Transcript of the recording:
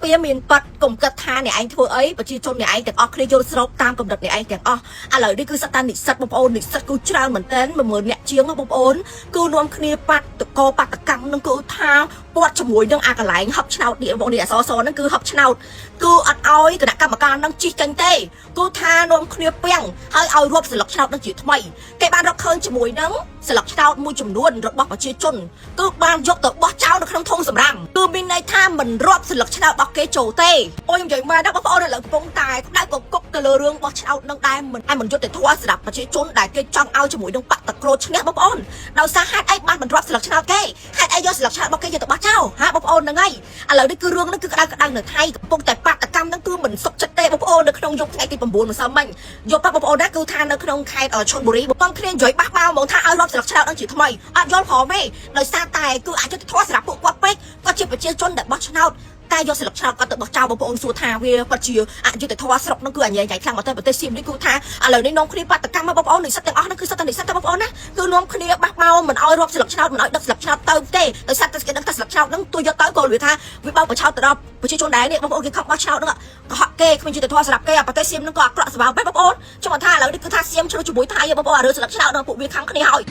ពីមានបាត់កុំកាត់ថាអ្នកឯងធ្វើអីប្រជាជនអ្នកឯងទាំងអស់គ្នាយល់ស្របតាមកម្រិតអ្នកឯងទាំងអស់ឥឡូវនេះគឺសត្វតានិស្សិតបងប្អូននិស្សិតគឺច្រើនមែនទែន10000អ្នកជាងបងប្អូនគឺនាំគ្នាបាត់តកបាតកម្មនឹងគឺថាពាត់ជាមួយនឹងអាកន្លែងហឹបឆ្នោតនេះបងនេះអសហ្នឹងគឺហឹបឆ្នោតគឺអត់ឲ្យគណៈកម្មការនឹងជីកចេញទេគឺថានាំគ្នាពាំងហើយឲ្យរាប់ស្លឹកឆ្នោតនឹងជាថ្មីគេបានរកឃើញជាមួយនឹងស្លឹកឆ្នោតមួយចំនួនរបស់ប្រជាជនគឺបានយកទៅបោះចោលនៅក្នុងធុងសម្រាមគឺមានន័យថាមិនរាប់ស្លឹកឆ្នោតរបស់គេចូលទេអូខ្ញុំនិយាយមកដល់បងប្អូននៅលើកំពង់តែក្តៅកគុកទៅលើរឿងបោះឆ្នោតនឹងដែរមិនយុត្តិធម៌សម្រាប់ប្រជាជនដែលគេចង់ឲ្យជាមួយនឹងបាក់តក្រូចឈ្នះបងប្អូនដោយសារហេតុអីបានមិនរាប់ស្លឹកឆ្នោតគេហេតុអីយកស្លឹកឆ្នោតរបស់គេយកទៅបោះចោលហាបងប្អូនហ្នឹងហើយឥឡូវនេះគឺរឿងហ្នឹងគឺក្តៅនៅថៃកំពុងតែបាតកម្មហ្នឹងគឺមិនសុខចិត្តទេបងប្អូននៅក្នុងយប់ថ្ងៃទី9ម្សិលមិញយប់បងប្អូនណាគឺថានៅក្នុងខេត្តឈុនបុរីបងគ្នានិយាយបះបោមកថាឲ្យរាប់ស្លឹកឆ្នោតហ្នឹងជាថ្មីអត់យល់ព្រមទេដោយសារតែគឺអយុត្តិធម៌សម្រាប់ពួកគាត់ពេកគាត់ជាប្រជាជនដែលបោះឆ្នោតតែយកស្លឹកឆ្នោតគាត់ទៅបោះចោលបងប្អូនសួរថាវាពិតជាអយុត្តិធម៌ស្រុកហ្នឹងគឺអញ្ញាយខ្លាំងមកតែប្រទេសសៀមនេះគឺថាឥឡូវនេះនាំគ្នាបាតកម្មបងប្អូននិស្សិតទាំងអស់ហ្នឹងគឺសិតតែនិស្សិតតែបងប្អូនណាគឺនាំគ្នាបះបោមិនឲ្យរាប់ស្លឹកឆ្នោតមិនឲ្យដឹកស្លឹកឆ្នោតទៅទេដោយសារតែគេដឹងថាស្លឹកឆ្នោតហ្នឹងទួយកទៅក៏វាថាវាបោកបញ្ឆោតទៅដល់ប្រជាជនដែរនេះបងប្អូនគេខកបោះឆ្នោតហ្នឹងកុហកគេគ្មានយុត្តិធម៌សម្រាប់គេប្រទេសសៀមហ្នឹងក៏អាក្រក់សម្រាប់បងប្អូនចង់ថាឥឡូវនេះគឺថាសៀមជ្រុលជាមួយថៃបងប្អូនអារឿងស្លឹកឆ្នោតហ្នឹងពួកវាខំគ្នាហើយ